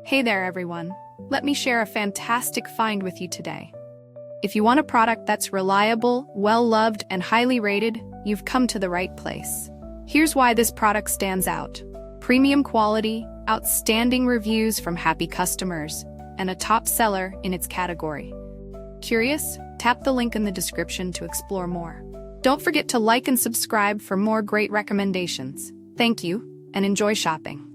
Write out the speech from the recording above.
Hey there, everyone. Let me share a fantastic find with you today. If you want a product that's reliable, well-loved, and highly rated, you've come to the right place. Here's why this product stands out. Premium quality, outstanding reviews from happy customers, and a top seller in its category. Curious? Tap the link in the description to explore more. Don't forget to like and subscribe for more great recommendations. Thank you, and enjoy shopping.